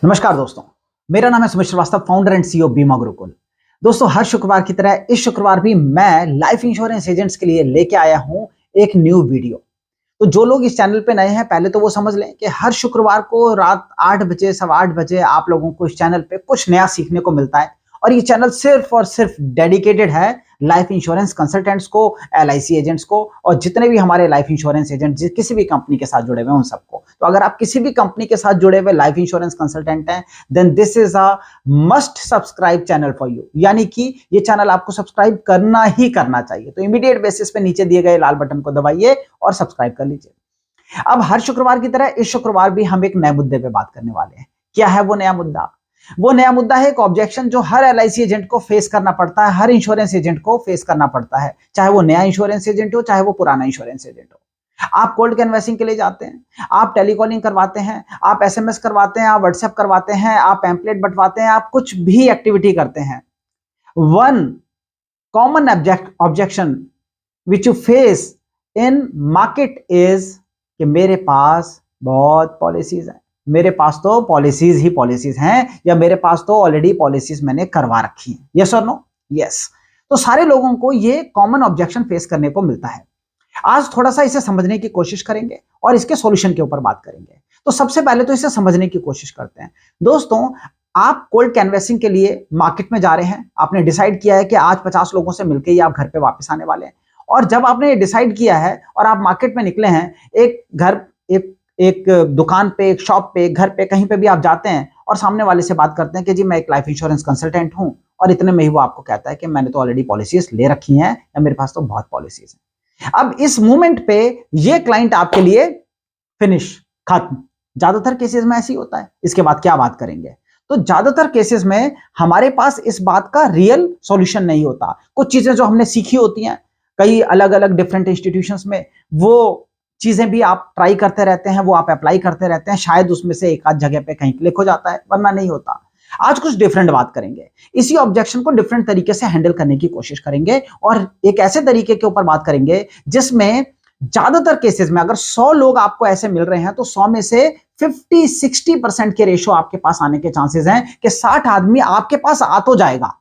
नमस्कार दोस्तों, मेरा नाम है Sumit Srivastava, founder and CEO Bima Gurukul. दोस्तों, हर शुक्रवार की तरह इस शुक्रवार भी मैं लाइफ इंश्योरेंस एजेंट्स के लिए लेके आया हूं एक न्यू वीडियो। तो जो लोग इस चैनल पे नए हैं, पहले तो वो समझ लें कि हर शुक्रवार को रात 8 बजे, सवा 8 बजे आप लोगों को इस चैनल पे कुछ नया सीखने को मिलता है। और ये चैनल सिर्फ और सिर्फ डेडिकेटेड है लाइफ इंश्योरेंस कंसल्टेंट्स को, एलआईसी एजेंट्स को, और जितने भी हमारे लाइफ इंश्योरेंस एजेंट किसी भी कंपनी के साथ जुड़े हुए हैं उन सबको। तो अगर आप किसी भी कंपनी के साथ जुड़े हुए लाइफ इंश्योरेंस कंसल्टेंट हैं, then this is a must subscribe channel for you. यानी कि ये चैनल आपको सब्सक्राइब करना ही करना चाहिए। तो इमीडिएट बेसिस पे नीचे दिए गए लाल बटन को दबाइए और सब्सक्राइब कर लीजिए। अब हर शुक्रवार की तरह इस शुक्रवार भी हम एक नए मुद्दे पे बात करने वाले हैं। क्या है वो नया मुद्दा? वो नया मुद्दा है एक ऑब्जेक्शन जो हर एलआईसी एजेंट को फेस करना पड़ता है, हर इंश्योरेंस एजेंट को फेस करना पड़ता है, चाहे वो नया इंश्योरेंस एजेंट हो, चाहे वो पुराना इंश्योरेंस एजेंट हो। आप कोल्ड कैनवैसिंग के लिए जाते हैं, आप टेलीकॉलिंग करवाते हैं, आप एसएमएस करवाते हैं, आप व्हाट्सएप करवाते हैं, आप पैम्पलेट बंटवाते हैं, आप कुछ भी एक्टिविटी करते हैं। One common objection which you face in market is कि मेरे पास बहुत पॉलिसीज हैं, मेरे पास तो पॉलिसीज ही पॉलिसीज हैं, या मेरे पास तो ऑलरेडी पॉलिसीज मैंने करवा रखी हैं। यस और नो? यस। तो सारे लोगों को ये कॉमन ऑब्जेक्शन फेस करने को मिलता है। आज थोड़ा सा इसे समझने की कोशिश करेंगे और इसके सॉल्यूशन के ऊपर बात करेंगे। तो सबसे पहले तो इसे समझने की कोशिश करते हैं। दोस्तों, आप कोल्ड कैनवैसिंग के लिए मार्केट में जा रहे हैं, आपने डिसाइड किया है कि आज 50 लोगों से मिलकर ही आप घर पे वापस आने वाले हैं। और जब आपने ये डिसाइड किया है और आप मार्केट में निकले हैं, एक दुकान पे, एक शॉप पे, एक घर पे, कहीं पे भी आप जाते हैं और सामने वाले से बात करते हैं कि जी मैं एक लाइफ इंश्योरेंस कंसल्टेंट हूं, और इतने में ही वो आपको कहता है कि मैंने तो ऑलरेडी पॉलिसीज ले रखी हैं, या मेरे पास तो बहुत पॉलिसीज हैं। अब इस मोमेंट पे ये क्लाइंट आपके लिए फिनिश, खत्म। ज्यादातर केसेस में ऐसी होता है। इसके बाद क्या बात करेंगे? तो ज्यादातर केसेस में हमारे पास इस बात का रियल सॉल्यूशन नहीं होता। कुछ चीजें जो हमने सीखी होती हैं कई अलग अलग डिफरेंट इंस्टीट्यूशंस में, वो चीजें भी आप ट्राई करते रहते हैं, वो आप अप्लाई करते रहते हैं, शायद उसमें से एक आध जगह पे कहीं क्लिक हो जाता है, वरना नहीं होता। आज कुछ डिफरेंट बात करेंगे, इसी ऑब्जेक्शन को डिफरेंट तरीके से हैंडल करने की कोशिश करेंगे, और एक ऐसे तरीके के ऊपर बात करेंगे जिसमें ज्यादातर केसेस में अगर 100 लोग आपको ऐसे मिल रहे हैं तो 100 में से 50-60% के रेशो आपके पास आने के चांसेस हैं कि 60 आदमी आपके पास आ तो जाएगा।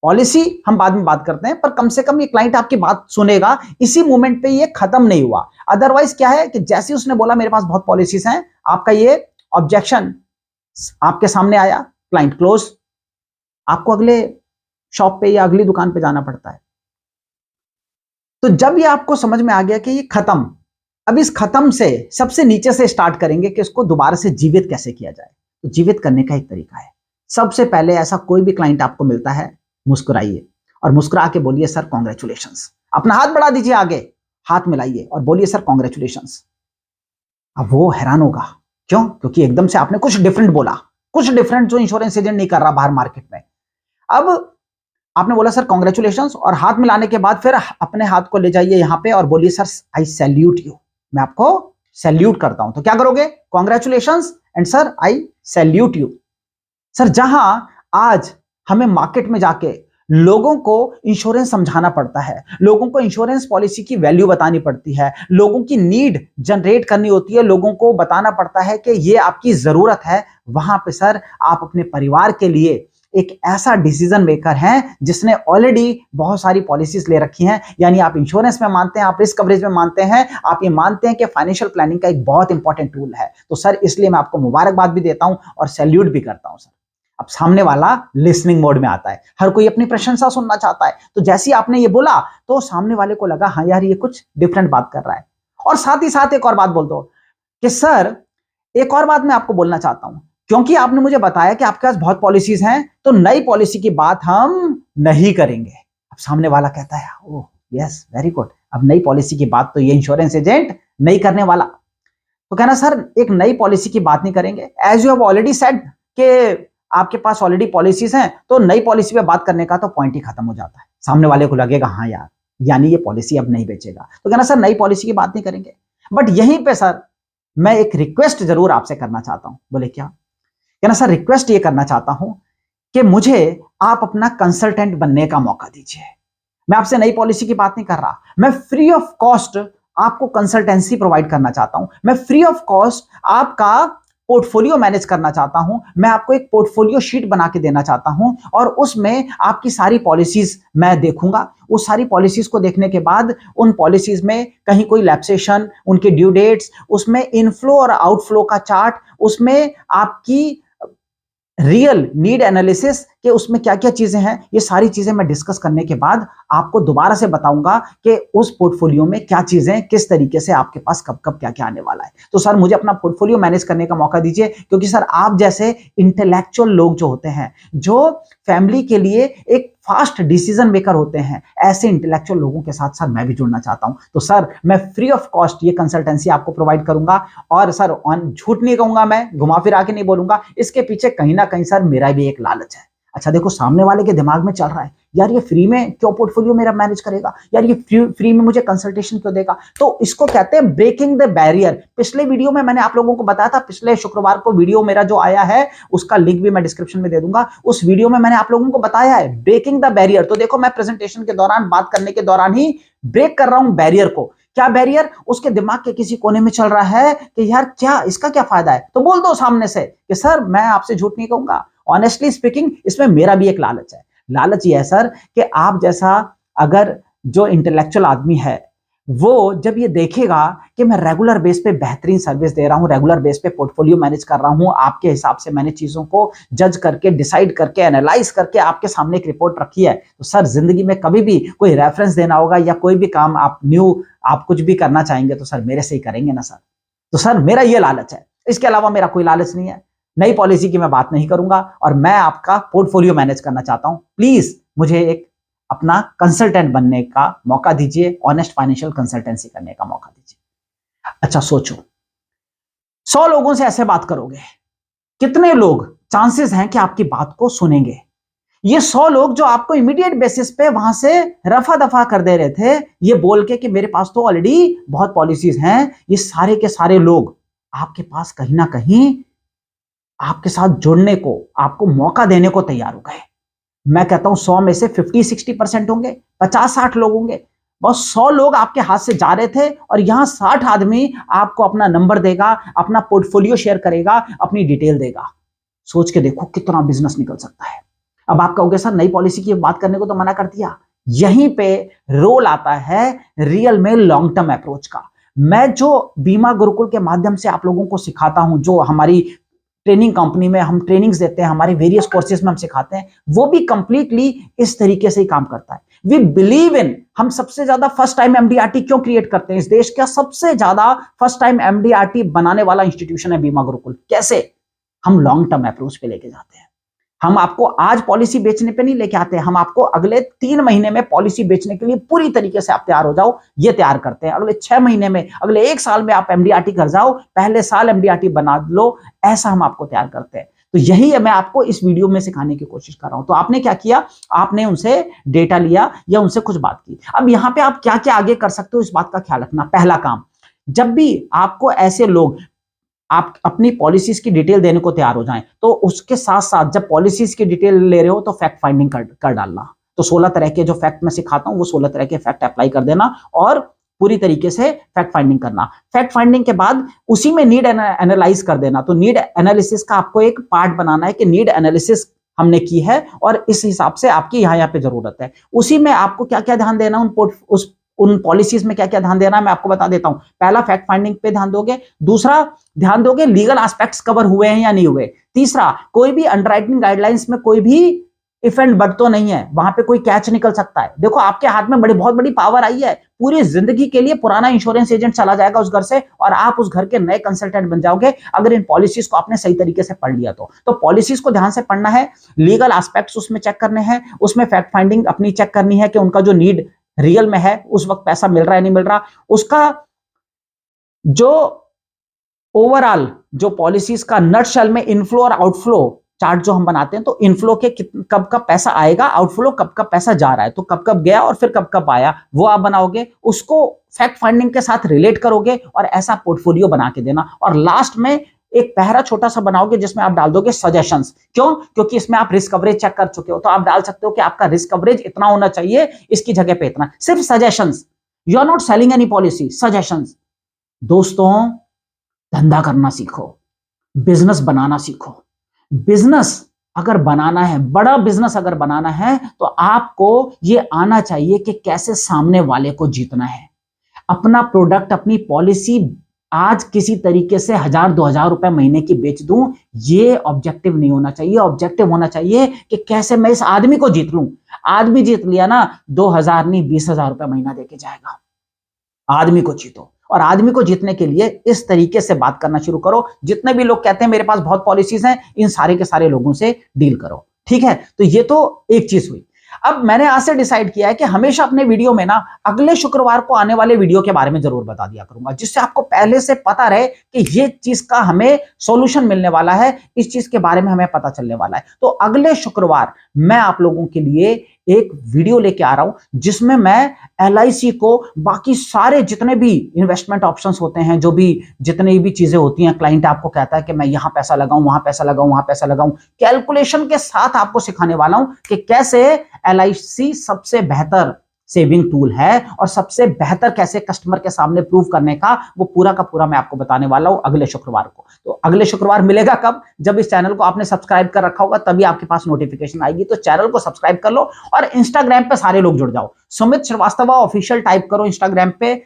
पॉलिसी हम बाद में बात करते हैं, पर कम से कम ये क्लाइंट आपकी बात सुनेगा। इसी मोमेंट पे ये खत्म नहीं हुआ। अदरवाइज क्या है कि जैसे उसने बोला मेरे पास बहुत पॉलिसीज हैं, आपका ये ऑब्जेक्शन आपके सामने आया, क्लाइंट क्लोज, आपको अगले शॉप पे या अगली दुकान पे जाना पड़ता है। तो जब ये आपको समझ में आ गया कि ये खत्म, अब इस खत्म से सबसे नीचे से स्टार्ट करेंगे कि इसको दोबारा से जीवित कैसे किया जाए। तो जीवित करने का एक तरीका है। सबसे पहले ऐसा कोई भी क्लाइंट आपको मिलता है, मुस्कुराइए और मुस्कुरा के बोलिए सर कॉन्ग्रेचुलेशंस। अपना हाथ बढ़ा दीजिए आगे, हाथ मिलाइए और बोलिए सर कॉन्ग्रेचुलेशंस। अब वो हैरान होगा। क्यों? क्योंकि एकदम से आपने कुछ डिफरेंट बोला, कुछ डिफरेंट जो इंश्योरेंस एजेंट नहीं कर रहा बाहर मार्केट में। अब आपने बोला सर कॉन्ग्रेचुलेशंस, और हाथ मिलाने के बाद फिर अपने हाथ को ले जाइए यहां पे और बोलिए सर आई सैल्यूट यू, मैं आपको सैल्यूट करता हूं। तो क्या करोगे? Congratulations and sir I salute you. Sir, जहां आज हमें मार्केट में जाके लोगों को इंश्योरेंस समझाना पड़ता है, लोगों को इंश्योरेंस पॉलिसी की वैल्यू बतानी पड़ती है, लोगों की नीड जनरेट करनी होती है, लोगों को बताना पड़ता है कि ये आपकी जरूरत है, वहां पे सर आप अपने परिवार के लिए एक ऐसा डिसीजन मेकर हैं जिसने ऑलरेडी बहुत सारी पॉलिसीज ले रखी हैं। यानी आप इंश्योरेंस में मानते हैं, आप रिस्क कवरेज में मानते हैं, आप ये मानते हैं कि फाइनेंशियल प्लानिंग का एक बहुत इंपॉर्टेंट टूल है। तो सर इसलिए मैं आपको मुबारकबाद भी देता हूं और सैल्यूट भी करता हूं सर। अब सामने वाला लिसनिंग मोड में आता है, हर कोई अपनी प्रशंसा सुनना चाहता है। तो जैसे ही आपने ये बोला तो सामने वाले को लगा हाँ यार ये कुछ डिफरेंट बात कर रहा है। और साथ ही साथ एक और बात बोल दो कि सर एक और बात मैं आपको बोलना चाहता हूं, क्योंकि आपने मुझे बताया कि आपके पास बहुत पॉलिसीज हैं, तो नई पॉलिसी की बात हम नहीं करेंगे। अब सामने वाला कहता है ओह यस वेरी गुड, अब नई पॉलिसी की बात तो ये इंश्योरेंस एजेंट नहीं करने वाला। तो कहना सर एक नई पॉलिसी की बात नहीं करेंगे, as you have already said कि आपके पास ऑलरेडी पॉलिसीज हैं, तो नई पॉलिसी पे बात करने का तो पॉइंट ही खत्म हो जाता है। सामने वाले को लगेगा हाँ यार, यानी ये पॉलिसी अब नहीं बेचेगा। तो कहना सर नई पॉलिसी की बात नहीं करेंगे, बट यहीं पे सर मैं एक रिक्वेस्ट जरूर आपसे करना चाहता हूं। बोले क्या? कहना सर रिक्वेस्ट ये करना चाहता हूं कि मुझे आप अपना कंसल्टेंट बनने का मौका दीजिए। मैं आपसे नई पॉलिसी की बात नहीं कर रहा, मैं फ्री ऑफ कॉस्ट आपको कंसल्टेंसी प्रोवाइड करना चाहता हूं। मैं फ्री ऑफ कॉस्ट आपका पोर्टफोलियो मैनेज करना चाहता हूं, मैं आपको एक पोर्टफोलियो शीट बना के देना चाहता हूं और उसमें आपकी सारी पॉलिसीज मैं देखूंगा। उस सारी पॉलिसीज को देखने के बाद उन पॉलिसीज में कहीं कोई लैप्सेशन, उनके ड्यू डेट्स, उसमें इनफ्लो और आउटफ्लो का चार्ट, उसमें आपकी रियल नीड एनालिसिस के उसमें क्या क्या चीजें हैं, ये सारी चीजें मैं डिस्कस करने के बाद आपको दोबारा से बताऊंगा कि उस पोर्टफोलियो में क्या चीजें किस तरीके से आपके पास कब कब क्या क्या आने वाला है। तो सर मुझे अपना पोर्टफोलियो मैनेज करने का मौका दीजिए, क्योंकि सर आप जैसे इंटेलेक्चुअल लोग जो होते हैं, जो फैमिली के लिए एक फास्ट डिसीजन मेकर होते हैं, ऐसे इंटेलेक्चुअल लोगों के साथ सर मैं भी जुड़ना चाहता हूं। तो सर मैं फ्री ऑफ कॉस्ट ये कंसल्टेंसी आपको प्रोवाइड करूंगा। और सर झूठ नहीं कहूंगा, मैं घुमा फिरा के नहीं बोलूंगा, इसके पीछे कहीं ना कहीं सर मेरा भी एक लालच है। अच्छा देखो, सामने वाले के दिमाग में चल रहा है, यार ये फ्री में क्यों पोर्टफोलियो मेरा मैनेज करेगा, यार ये फ्री में मुझे कंसल्टेशन क्यों देगा। तो इसको कहते हैं ब्रेकिंग द बैरियर। पिछले वीडियो में मैंने आप लोगों को बताया था, पिछले शुक्रवार को वीडियो मेरा जो आया है उसका लिंक भी मैं डिस्क्रिप्शन में दे दूंगा। उस वीडियो में मैंने आप लोगों को बताया है ब्रेकिंग द बैरियर। तो देखो, मैं प्रेजेंटेशन के दौरान, बात करने के दौरान ही ब्रेक कर रहा हूं बैरियर को। क्या बैरियर? उसके दिमाग के किसी कोने में चल रहा है कि यार क्या इसका क्या फायदा है, तो बोल दो सामने से कि सर मैं आपसे झूठ नहीं कहूंगा, ऑनेस्टली स्पीकिंग इसमें मेरा भी एक लालच है। लालच ये है सर कि आप जैसा अगर जो इंटेलेक्चुअल आदमी है, वो जब ये देखेगा कि मैं रेगुलर बेस पे बेहतरीन सर्विस दे रहा हूं, रेगुलर बेस पे पोर्टफोलियो मैनेज कर रहा हूं, आपके हिसाब से मैंने चीजों को जज करके, डिसाइड करके, एनालाइज करके आपके सामने एक रिपोर्ट रखी है, तो सर जिंदगी में कभी भी कोई रेफरेंस देना होगा या कोई भी काम आप आप कुछ भी करना चाहेंगे तो सर मेरे से ही करेंगे ना सर। तो सर मेरा ये लालच है, इसके अलावा मेरा कोई लालच नहीं है। नई पॉलिसी की मैं बात नहीं करूंगा और मैं आपका पोर्टफोलियो मैनेज करना चाहता हूं। प्लीज मुझे एक अपना कंसल्टेंट बनने का मौका दीजिए, ऑनेस्ट फाइनेंशियल कंसल्टेंसी करने का मौका दीजिए। अच्छा सोचो, 100 लोगों से ऐसे बात करोगे, कितने लोग चांसेस हैं कि आपकी बात को सुनेंगे? ये 100 लोग जो आपको इमीडिएट बेसिस पे वहां से रफा दफा कर दे रहे थे, ये बोल के कि मेरे पास तो ऑलरेडी बहुत पॉलिसीज हैं, ये सारे के सारे लोग आपके पास कहीं ना कहीं आपके साथ जुड़ने को, आपको मौका देने को तैयार हो गए। मैं कहता हूं 100 में से 50-60% होंगे, 50-60 लोग होंगे। बस 100 लोग आपके हाथ से जा रहे थे और यहां 60 आदमी आपको अपना नंबर देगा, अपना पोर्टफोलियो शेयर करेगा, अपनी डिटेल देगा। सोच के देखो कितना बिजनेस निकल सकता है। अब आप कहोगे सर नई पॉलिसी की बात करने को तो मना कर दिया। यहीं पे रोल आता है रियल में लॉन्ग टर्म अप्रोच का। मैं जो बीमा गुरुकुल के माध्यम से आप लोगों को सिखाता हूं, जो हमारी ट्रेनिंग कंपनी में हम ट्रेनिंग्स देते हैं, हमारे वेरियस कोर्सेज में हम सिखाते हैं, वो भी कंप्लीटली इस तरीके से ही काम करता है। वी बिलीव इन, हम सबसे ज्यादा फर्स्ट टाइम एमडीआरटी क्यों क्रिएट करते हैं? इस देश का सबसे ज्यादा फर्स्ट टाइम एमडीआरटी बनाने वाला इंस्टीट्यूशन है बीमा गुरुकुल। कैसे? हम लॉन्ग टर्म अप्रोच पे लेके जाते हैं। हम आपको आज पॉलिसी बेचने पे नहीं लेके आते, हम आपको अगले 3 महीने में पॉलिसी बेचने के लिए पूरी तरीके से आप तैयार हो जाओ, ये तैयार करते हैं। अगले 6 महीने में, अगले 1 साल में आप एमडीआरटी कर जाओ, पहले साल एमडीआरटी बना लो, ऐसा हम आपको तैयार करते हैं। तो यही है मैं आपको इस वीडियो में सिखाने की कोशिश कर रहा हूं। तो आपने क्या किया? आपने उनसे डेटा लिया या उनसे कुछ बात की। अब यहां पे आप क्या क्या आगे कर सकते हो, इस बात का ख्याल रखना। पहला काम, जब भी आपको ऐसे लोग आप अपनी पॉलिसीज की डिटेल देने को तैयार हो जाएं, तो उसके साथ साथ जब पॉलिसीज की डिटेल ले रहे हो तो फैक्ट फाइंडिंग कर डालना। तो 16 तरह के जो फैक्ट मैं सिखाता हूं, वो 16 तरह के फैक्ट अप्लाई कर देना और पूरी तरीके से फैक्ट फाइंडिंग करना। फैक्ट फाइंडिंग के बाद उसी में नीड एनालाइज कर देना। तो नीड एनालिसिस का आपको एक पार्ट बनाना है कि नीड एनालिसिस हमने की है और इस हिसाब से आपकी यहाँ पे जरूरत है। उसी में आपको क्या क्या ध्यान देना, उन पॉलिसीज में क्या क्या ध्यान देना है, मैं आपको बता देता हूं। पहला, फैक्ट फाइंडिंग पे ध्यान दोगे। दूसरा, ध्यान दोगे लीगल एस्पेक्ट्स कवर हुए हैं या नहीं हुए। तीसरा, कोई भी अंडरराइटिंग गाइडलाइंस में कोई भी इफ एंड बट तो नहीं है, वहां पे कोई कैच निकल सकता है। देखो आपके हाथ में बहुत बड़ी पावर आई है, पूरी जिंदगी के लिए पुराना इंश्योरेंस एजेंट चला जाएगा उस घर से और आप उस घर के नए कंसल्टेंट बन जाओगे, अगर इन पॉलिसीज को आपने सही तरीके से पढ़ लिया तो पॉलिसीज को ध्यान से पढ़ना है, लीगल एस्पेक्ट्स उसमें चेक करने हैं, उसमें फैक्ट फाइंडिंग अपनी चेक करनी है कि उनका जो नीड रियल में है, उस वक्त पैसा मिल रहा है नहीं मिल रहा, उसका जो ओवरऑल जो पॉलिसीज का नटशेल में इनफ्लो और आउटफ्लो चार्ट जो हम बनाते हैं, तो इनफ्लो के कब कब पैसा आएगा, आउटफ्लो कब कब पैसा जा रहा है, तो कब कब गया और फिर कब कब आया, वो आप बनाओगे, उसको फैक्ट फाइंडिंग के साथ रिलेट करोगे और ऐसा पोर्टफोलियो बना के देना। और लास्ट में एक पहरा छोटा सा बनाओगे जिसमें आप डाल दोगे सजेशंस। क्यों? क्योंकि इसमें आप रिस्क कवरेज चेक कर चुके हो, तो आप डाल सकते हो कि आपका रिस्क कवरेज इतना होना चाहिए, इसकी जगह पे इतना। सिर्फ suggestions, you are not selling any policy, suggestions. दोस्तों, धंधा करना सीखो। बिजनेस बनाना सीखो। बिजनेस अगर बनाना है, बड़ा बिजनेस अगर बनाना है, तो आपको ये आना चाहिए कि कैसे सामने वाले को जीतना है। अपना प्रोडक्ट, अपनी पॉलिसी आज किसी तरीके से 1000-2000 रुपए महीने की बेच दूं, ये ऑब्जेक्टिव नहीं होना चाहिए। ऑब्जेक्टिव होना चाहिए कि कैसे मैं इस आदमी को जीत लूं। आदमी जीत लिया ना, 2000 नहीं 20,000 रुपए महीना देके जाएगा। आदमी को जीतो, और आदमी को जीतने के लिए इस तरीके से बात करना शुरू करो। जितने भी लोग कहते हैं मेरे पास बहुत पॉलिसीज हैं, इन सारे के सारे लोगों से डील करो। ठीक है, तो ये तो एक चीज हुई। अब मैंने आज से डिसाइड किया है कि हमेशा अपने वीडियो में ना अगले शुक्रवार को आने वाले वीडियो के बारे में जरूर बता दिया करूंगा, जिससे आपको पहले से पता रहे कि ये चीज का हमें सॉल्यूशन मिलने वाला है, इस चीज के बारे में हमें पता चलने वाला है। तो अगले शुक्रवार मैं आप लोगों के लिए एक वीडियो लेके आ रहा हूं, जिसमें मैं LIC को, बाकी सारे जितने भी इन्वेस्टमेंट ऑप्शंस होते हैं, जो भी जितनी भी चीजें होती हैं, क्लाइंट आपको कहता है कि मैं यहां पैसा लगाऊं, वहां पैसा लगाऊं, वहां पैसा लगाऊं, कैलकुलेशन के साथ आपको सिखाने वाला हूं कि कैसे LIC सबसे बेहतर सेविंग टूल है और सबसे बेहतर कैसे कस्टमर के सामने प्रूव करने का, वो पूरा का पूरा मैं आपको बताने वाला हूं अगले शुक्रवार को। तो अगले शुक्रवार मिलेगा कब? जब इस चैनल को आपने सब्सक्राइब कर रखा होगा, तभी आपके पास नोटिफिकेशन आएगी। तो चैनल को सब्सक्राइब कर लो और इंस्टाग्राम पे सारे लोग जुड़ जाओ। सुमित श्रीवास्तव ऑफिशियल टाइप करो इंस्टाग्राम पे,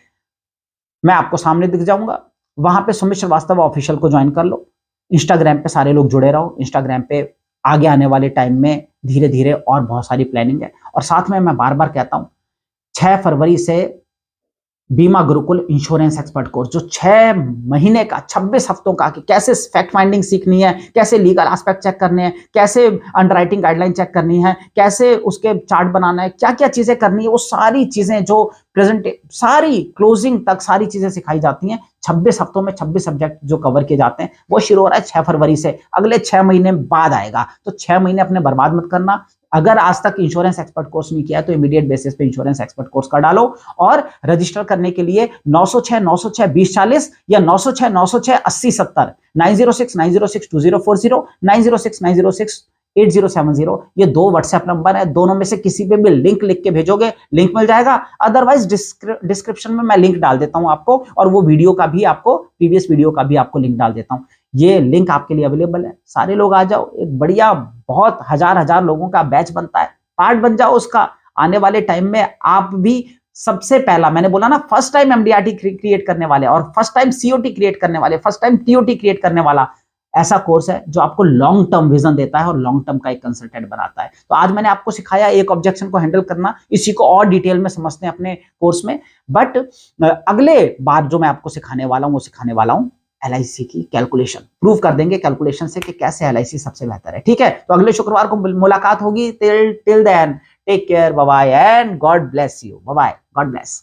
मैं आपको सामने दिख जाऊंगा। वहां पे सुमित श्रीवास्तव ऑफिशियल को ज्वाइन कर लो। इंस्टाग्राम पे सारे लोग जुड़े रहो। इंस्टाग्राम पे आगे आने वाले टाइम में धीरे धीरे और बहुत सारी प्लानिंग है। और साथ में मैं बार बार कहता हूं, 6 फरवरी से बीमा गुरुकुल इंश्योरेंस एक्सपर्ट कोर्स, जो 6 महीने का 26 हफ्तों का, कि कैसे फैक्ट फाइंडिंग सीखनी है, कैसे लीगल एस्पेक्ट चेक करने हैं, कैसे अंडरराइटिंग गाइडलाइन चेक करनी है, कैसे उसके चार्ट बनाना है, क्या क्या चीजें करनी है, वो सारी चीजें जो प्रेजेंट, सारी क्लोजिंग तक सारी चीजें सिखाई जाती हैं। 26 हफ्तों में 26 सब्जेक्ट जो कवर किए जाते हैं, वो शुरू हो रहा है 6 फरवरी से। अगले 6 महीने बाद आएगा, तो 6 महीने अपने बर्बाद मत करना। अगर आज तक इंश्योरेंस एक्सपर्ट कोर्स नहीं किया है, तो इमीडिएट बेसिस पे इंश्योरेंस एक्सपर्ट कोर्स कर डालो। और रजिस्टर करने के लिए 906-906-2040 या 906-906-8070, 9069062040, 9069068070, ये 2 व्हाट्सएप नंबर है। दोनों में से किसी पे भी लिंक लिख के भेजोगे, लिंक मिल जाएगा। अदरवाइज डिस्क्रिप्शन में मैं लिंक डाल देता हूं आपको, और वो वीडियो का भी आपको, प्रीवियस वीडियो का भी आपको लिंक डाल देता हूं। ये लिंक आपके लिए अवेलेबल है। सारे लोग आ जाओ, एक बढ़िया, बहुत हजार लोगों का बैच बनता है, पार्ट बन जाओ उसका। आने वाले टाइम में आप भी सबसे पहला, मैंने बोला ना, फर्स्ट टाइम MDRT क्रिएट करने वाले, और फर्स्ट टाइम COT क्रिएट करने वाले, फर्स्ट टाइम TOT क्रिएट करने वाला ऐसा कोर्स है जो आपको लॉन्ग टर्म विजन देता है और लॉन्ग टर्म का एक कंसल्टेंट बनाता है। तो आज मैंने आपको सिखाया एक ऑब्जेक्शन को हैंडल करना, इसी को और डिटेल में समझते हैं अपने कोर्स में। बट अगले बार जो मैं आपको सिखाने वाला हूं, वो सिखाने वाला हूं LIC की कैलकुलेशन। प्रूव कर देंगे कैलकुलेशन से कि कैसे LIC सबसे बेहतर है। ठीक है, तो अगले शुक्रवार को मुलाकात होगी। Till then take care, bye bye and God bless you. Bye bye, God bless.